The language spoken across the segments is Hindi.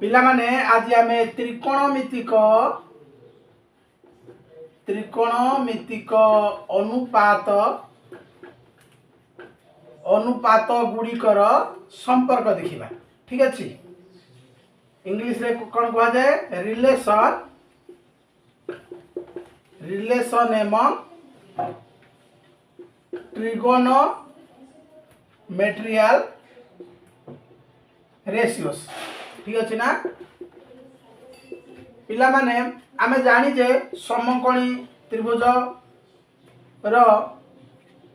पिला माने आज आमे त्रिकोणमितिक अनुपात गुड़िकर संपर्क देखिबा। ठीक अच्छे। इंग्लिश रे कौन कहा जाए रिलेशन एमंग ट्रिगोनोमेट्रियल रेशियोस। ठीक अच्छे ना पिला माने आमे जानी जे समकोणी त्रिभुज रो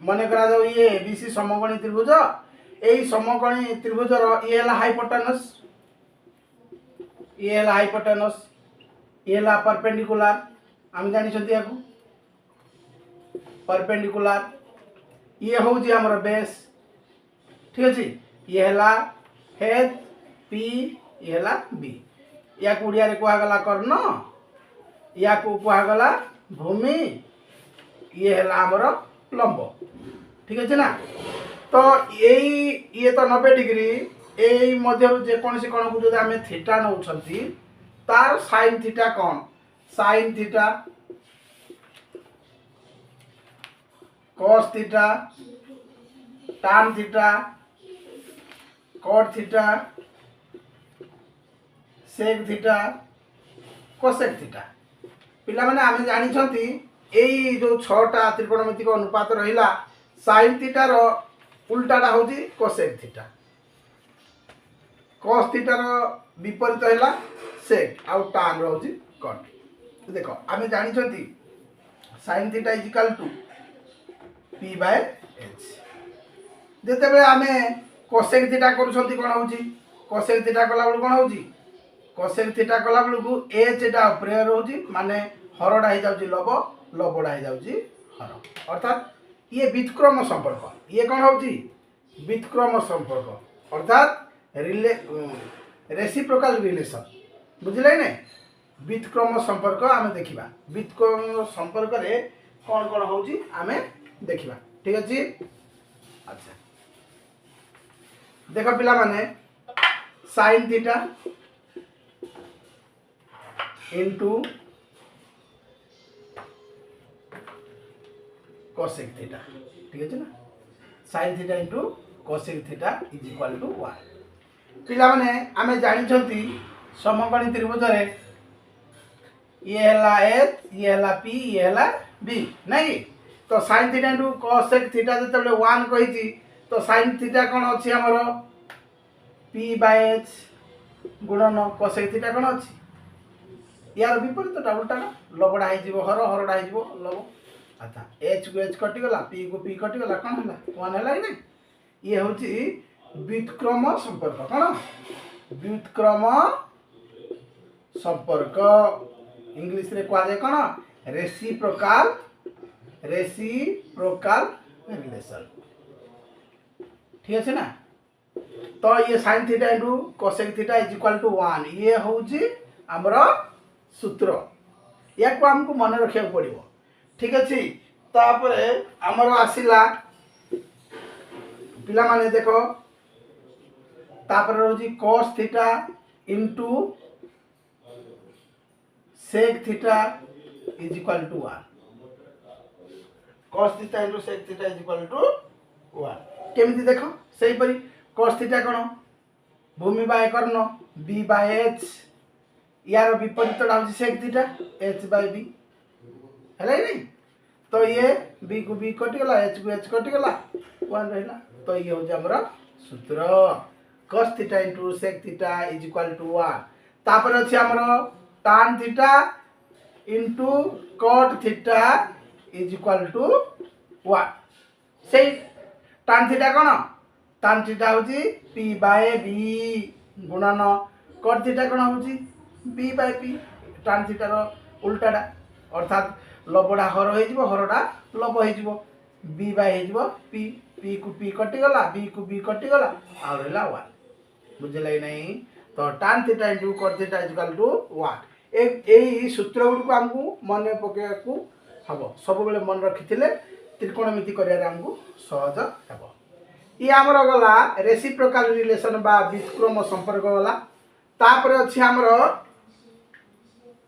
मन करा जाओ ये एबीसी समकोणी त्रिभुज एई समकोणी त्रिभुज रो ये हला हाइपोटेनस ये हला परपेंडिकुलर आम जानी छथि याकू परपेंडिकुलर ये हो जी हमर बेस। ठीक अछि ये हला हेड पी ये हला बी या उड़िया रे कुआ गला कर्ण या को कुआ गला भूमि ये हला हमर लंब। ठीक अछि ना तो ये तो 90 डिग्री एई मध्य जे कोनसी कोण को जदि हमें थीटा नौ छथि तार sin थीटा कोन sin theta cos theta tan theta cot theta sec theta cosec theta पिला माने आमे जानि छथि एई जो 6टा त्रिकोणमितिक अनुपात रहिला sin थीटा रो उल्टाटा होची cosec थीटा cos थीटा रो विपरीत हैला sec आउ tan रो होची cot। देखो आमे जानि छथि sin theta is equal to p by h जेते बेले आमे cosec थीटा करू छथि कोन होची cosec थीटा कला बेले कोन होची cosec थीटा कला बेले को h टा ऊपर रहउची माने हरडा हो जाउची लबडा हो जाउची हर अर्थात ये व्युत्क्रम संपर्क ये कौन होची व्युत्क्रम संपर्क अर्थात रेसिप्रोकल रिलेशन बुझिले ने व्युत्क्रम संपर्क आमे देखिबा व्युत्क्रम संपर्क रे कौन कौन होची आमे देखिबा। ठीक अछि अच्छा देखो पिला माने sin theta into cosec theta. ठीक है ना sin theta into cosec theta is equal to 1 पिला माने आमे जानि छथि समकोणी त्रिभुज रे ये हला h ये हला p ये हला b नहीं तो sin theta into cosec theta जते बेले 1 कहिछि तो sin थीटा कोन अछि हमरो p बाय h गुणन cosec थीटा कोन अछि यार विपरीत उल्टा लबडा हो जिवो हरडा हो जिवो लब अच्छा h को h कटि गला p को p कटि गला कोन हला 1 हला कि नहीं ये होची व्युत्क्रम संपर्क कोन व्युत्क्रम संपर्क इंग्लिश रे कहा जाय कोन रेसिप्रोकल रिलेशन। ठीक है ना तो ये sin theta into cosec theta is equal to 1 ये होची हमरा सूत्र या को हमको मन रखिया पड़िबो। ठीक अछि तापरे हमर आसिला पिला माने देखो तापरे रहउची cos theta into sec theta is equal to 1 cos theta into sec theta is equal to 1 केमिति देखो सही परी cos थीटा कोन भूमि बाय कर्ण b बाय h यार विपरीत होची sec theta h by b हैला नहीं तो ये b को b कटि गला h को h कटि गला 1 रहला तो ये हो हमरा सूत्र cos theta into sec theta is equal to 1 तापर अछि हमरो tan theta into cot theta is equal to 1 सेही tan थीटा कोन tan थीटा होची p बाय b गुणन cot थीटा कोन होची b by p tan theta रो उल्टाडा अर्थात लबडा हर हो जिवो हरडा लब हो जिवो b बाय हो जिवो p p को p कटि गला b को b कटि गला आ रहला 1 बुझले नहीं तो tan theta into cot theta is equal to 1 एई सूत्र गुड को हमकु मन पके को हबो सब बेले मन रखिथिले त्रिकोणमिति करिया रे हमकु सहज हेबो। ये हमर गला रेसिप्रोकल रिलेशन बा व्युत्क्रम संपर्क गला तापर अच्छी आमर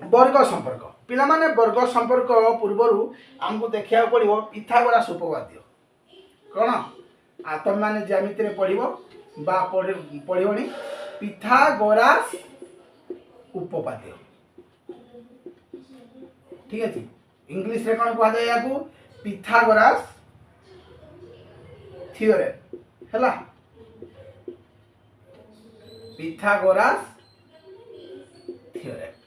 वर्ग संपर्क पिला माने वर्ग संपर्क पूर्वर आमको देखा पड़ो पिथागोरास उपपाद्य कौन आ तुम मैंने ज्यामिति में पढ़ो पढ़ोनी पिथागोरास उपपाद्य ठीक है इंग्लिश रे कौन कह जाए या पिथागोरास थ्योरम हैला पिथागोरास थ्योरम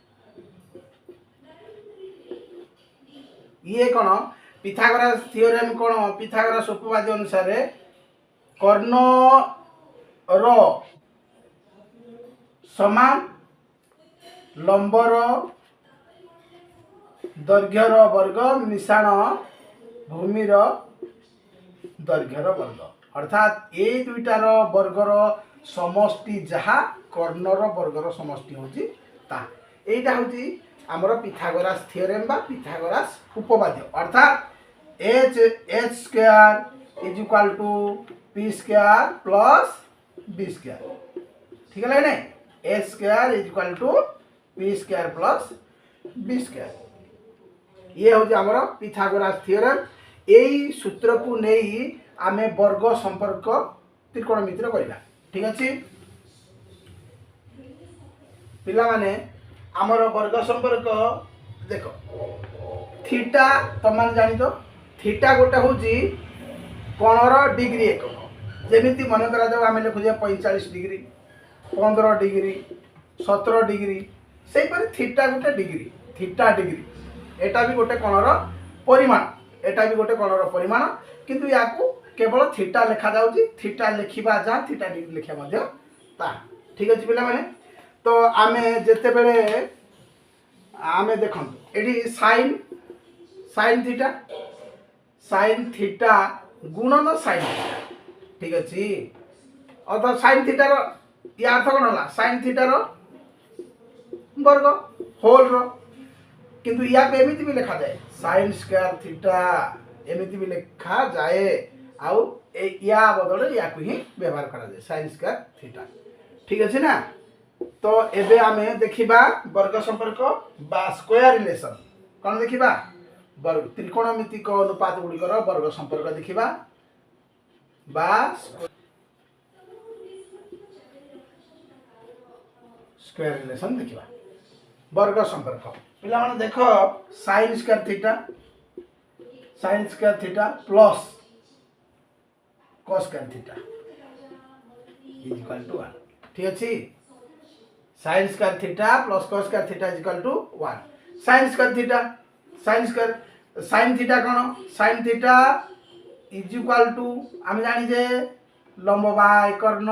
ये कौन पिथागोरास थ्योरम कौन पिथागोरास उपपाद्य अनुसार कर्ण रो समान लंबर दैर्घ्यर वर्ग मिश्रण भूमिर दैर्घ्यर वर्ग अर्थात ये दुईटार वर्गर समष्टि जहाँ कर्णर वर्गर समष्टि होची ता एटा होची आमर पिथागोरास थ्योरम बा पिथागोरास उपपाद्य अर्थात h square is equal to p square plus b square ठीक है ना h square is equal to p square plus b square ये हूँ आमर पिथागोरास थ्योरम यही सूत्र को नहीं आमे वर्ग संपर्क त्रिकोणमितिर करवा ठीक अच्छे पिला माने आमर वर्ग संपर्क देख थीटा तुम मैंने जानी तो थीटा गोटे हूँ कोणर डिग्री एक जमी मन कर आम लिखुचे 45 डिग्री 15 डिग्री 17 डिग्री से थीटा गोटे डिग्री थीटा डिग्री एटा भी गोटे कोणर परिमाण एटा भी गोटे कोणर परिमाण किंतु या केवल थीटा लिखा जाऊँगी थीटा लिखा जहाँ थीटा डिग्री लिखा ठीक अच्छे पिला माने तो आमे जिते बड़े आमे देखो ये साइन थीटा गुणन साइन थीटा ठीक अच्छे अर्थात साइन थीटार या अर्थ कौन है साइन थीटार वर्ग होल रो किंतु या एमती भी लिखा जाए साइन स्क्वायर थीटा एमती भी लिखा जाए आउ या बदल या ही व्यवहार करा जाए साइन स्क्वायर थीटा ठीक अच्छे ना तो एबे आमे देखिबा वर्ग संपर्क बा स्क्वायर रिलेशन कौन देखिबा वर्ग त्रिकोणमितिक अनुपात गुड़िकर वर्ग संपर्क देखिबा बा स्क्वायर रिलेशन देखिबा वर्ग संपर्क पिला माने देख sine square theta plus cos square theta is equal to 1 ठीक अच्छे sine square theta plus cos square theta is equal to 1 sine theta कौन sine theta is equal to आम जानी जे लंब बाय कर्ण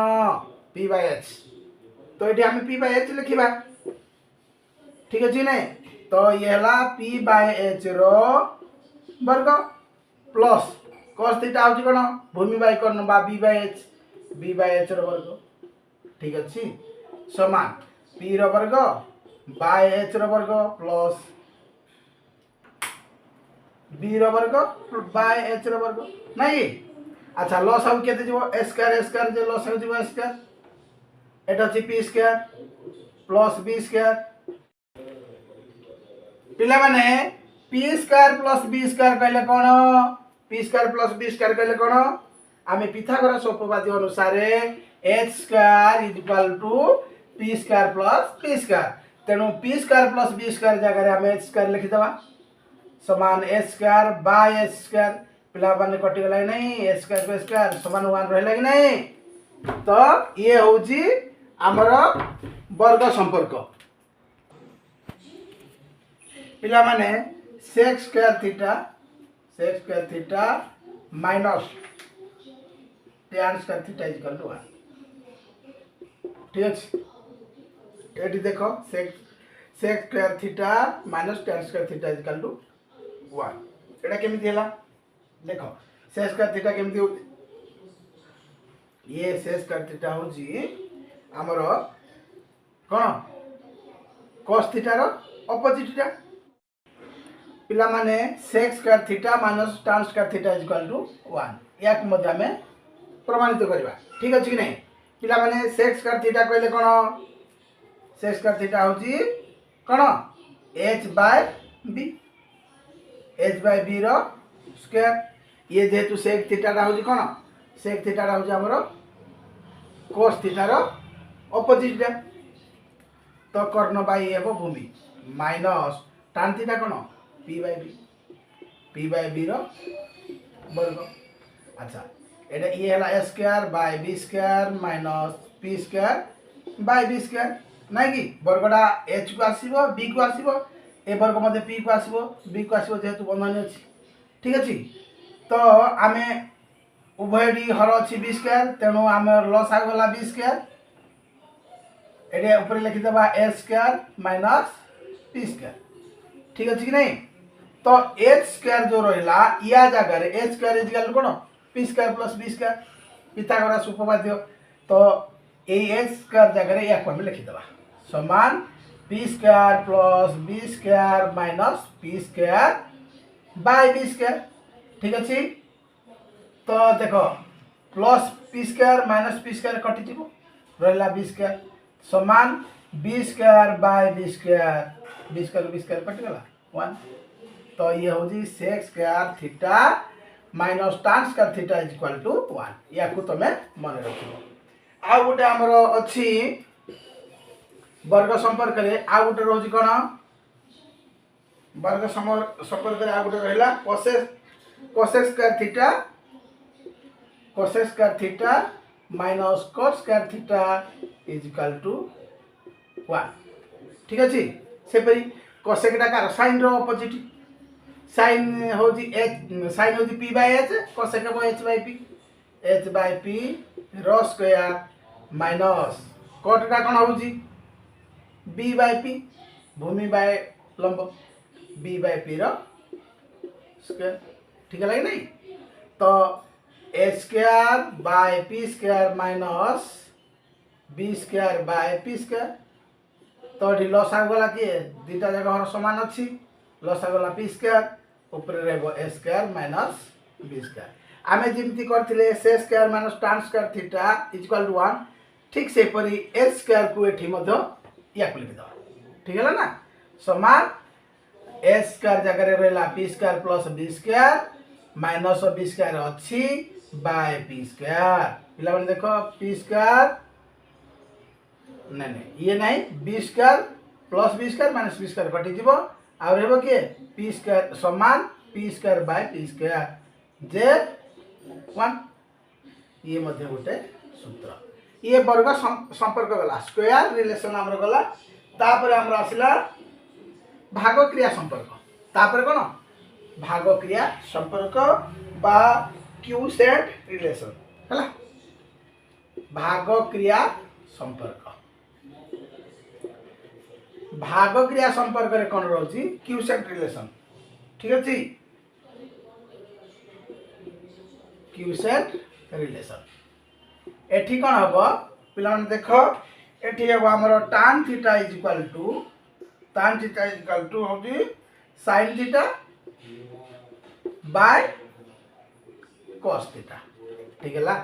पी बाय एच तो ये आम पी बाय एच लिखा ठीक अच्छे ना तो ये है पी बाय एच रो वर्ग प्लस cos थीटा हूँ कौन भूमि बाय कर्ण बा बी बाय एच रो वर्ग ठीक अच्छे समान पी रो वर्ग बाय एच रो वर्ग प्लस बी रो वर्ग बाय एच रो वर्ग नहीं अच्छा लॉस आउ केते जीवो ए स्क्वायर जे लॉस आउ जीवो ए स्क्वायर एटा अछि p square plus b square पिला माने p square plus b square कहले कोन p square plus b square कहले कोन आमे पिथागोरास उपपाद्य अनुसार h square is equal to p square plus b square तेणु p square plus b square जगह आमे h स्क्वायर लिखि देबा समान h square by h square पिला माने कटि गला नहीं h स्क्वायर पे स्क्वायर समान 1 रहला कि नहीं तो ये होजी हमर वर्ग संपर्क पिला माने sec square theta minus tan square theta is equal to 1 ठीक है एटी देखो sec square theta minus tan square theta is equal to 1 एटा केमिति हैला देखो sec स्क्वायर थीटा केमिति हो ये sec स्क्वायर थीटा हो जी हमर कोन cos थीटा रो ऑपोजिट टा पिला माने sec square theta minus tan square theta is equal to 1 या को मध्य में प्रमाणित करबा ठीक अछि कि नहीं पिला माने sec स्क्वायर थीटा कहले कोन सेक स्क्वायर थीटा होची कौन h by b h by b रो स्क्वायर ये जेहेतु सेक थीटा होची कौन सेक थीटा होची हमरो cos थीटा रो ऑपोजिट तो कर्ण बाय ए हो भूमि माइनस tan थीटा कौन p बाय b रो वर्ग। अच्छा एटा ये हला a square by b square minus p square by b square नाही कि वर्गटा h को आसीबो b को आसीबो ए वर्ग मध्ये p को आसीबो b को आसीबो जेहेतु बंधन अछि ठीक अछि। तो आमे उभयडी हर अछि b स्क्वायर तेणु आमे लॉस आ गला b स्क्वायर एडे ऊपर लिखि देबा a square minus p square ठीक अछि कि नहीं। तो h स्क्वायर जो रहिला या जगह रे h square is equal to कोन p square plus b square Pythagoras उपपाद्य तो ए h स्क्वायर जगह रे या को हम लिखि देबा समान p square plus b square minus p square by b square ठीक अछि। तो देखो plus p square minus p square कटि जिवो रहिला b स्क्वायर समान b square by b square कटि गला 1 तो ये होजी sec square theta minus tan square theta is equal to 1 या को तमे मन रखिबो। आ गोटे हमरो अछि वर्ग संपर्क रे आ गोटे रोज कोन वर्ग संपर्क रे आ गोटे रहला cosec square theta minus cot square theta is equal to 1 ठीक अछि। से परी cosec टा का sin रो ऑपोजिट sin होजी sin होजी p बाय h cosec हो h बाय p रो स्क्वायर माइनस cot टा कोन होजी b बाय p भूमि बाय लंब b बाय p रो स्क्वायर ठीक है लगे नहीं। तो a square by p square minus b square by p square तो लस आगला किए दुटा जगह हर समान अच्छी लस आगला p स्क्वायर ऊपर रहबो a square minus b square आमे जेमती करथिले c square minus tan square theta equal to 1 ठीक से परी h स्क्वायर को एठी मध्य या को लिखि दवा ठीक है ना समान a स्क्वायर जगह रे रहला p square plus b square minus b square अच्छी बाय p स्क्वायर पिला माने देखो p स्क्वायर नहीं ये नहीं b square plus b square minus b square कटि जीवो आ रहबो के p स्क्वायर समान p square by p square जे 1 ये मध्य गोटे सूत्र ये वर्ग संपर्क गला स्क्वायर रिलेशन हमर गला तापर हमरा आसिला भाग क्रिया संपर्क तापर कोन भाग क्रिया संपर्क बा क्यू सेट रिलेशन हला भाग क्रिया संपर्क भाग क्रिया संपर्क रे कोन रहउची क्यू सेट रिलेशन ठीक अछि क्यू सेट रिलेशन एठी कोन हबो पिला मन देखो एठी हबो हमरो tan theta is equal to होगी sin theta by cos theta ठीक है ला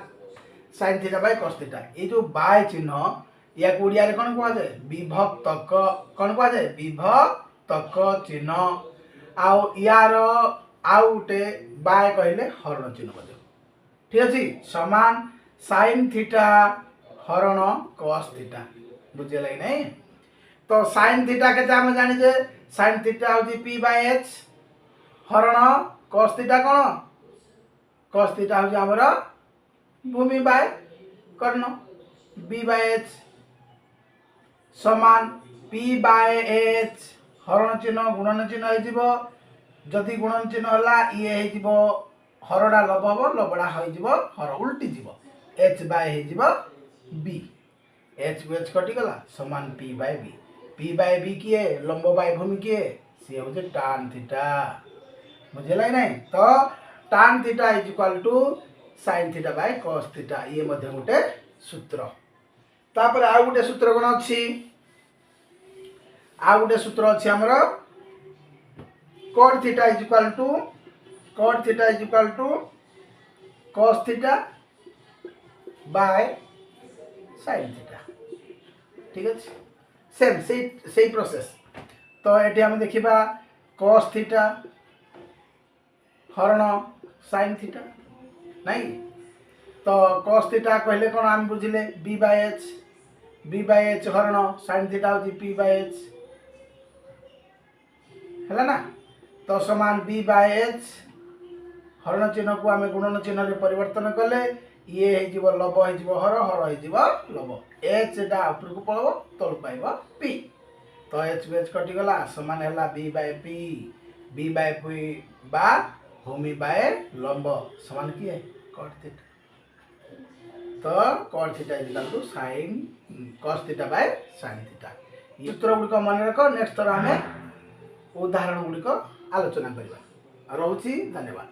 sin theta by cos theta ये जो बाय चिन्ह या कोडिया रे कोन कोआ जाय विभक्तक कोन कोआ जाय विभक्तक चिन्ह आउ यार आउटे बाय कहले हरण चिन्ह बदे ठीक अछि समान sin थीटा हरण cos थीटा बुझे लागि नै तो sin थीटा के हम जानि जे sin थीटा होती p बाय h हरण cos थीटा कोन cos थीटा हो हमरा भूमि बाय कर्ण b बाय h समान p बाय h हरण चिन्ह गुणन चिन्ह हो जिवो जदि गुणन चिन्ह हला ये हो जिवो हरडा लब हबो लबडा हो जिवो हर उल्टी जिवो h बाय हो जिवो b h को h कटि गला समान p बाय b किए लंब बाय भूमि किए से हो जे tan थीटा बुझेला नै तो tan theta is equal to sin theta by cos theta ये मध्ये गोटे सूत्र तापर आ गोटे सूत्र कोन अछि आ गोटे सूत्र अछि हमरो cot theta is equal to cos theta by sin theta ठीक अछि सेम से प्रोसेस। तो ये आम देखा cos थीटा हरण sin थीटा नहीं। तो cos थीटा कहले कौन आम बुझिले b/h हरण sin थीटा होची p/h है ना। तो समान b/h हरण चिन्ह को आम गुणन चिन्ह रे परिवर्तन कले ये हो लब हो हर हो लब h टा ऊपर को पड़ो तल पाइब p। तो h बेच कटिगला समान है b/p बा भूमि बाय लंब समान किए cot थीटा। तो cot theta equal to sin cos theta by sin theta. ये सूत्र गुड़िक मन रख। नेक्स्ट थर आम उदाहरण गुड़िक आलोचना करवा। रहुची धन्यवाद।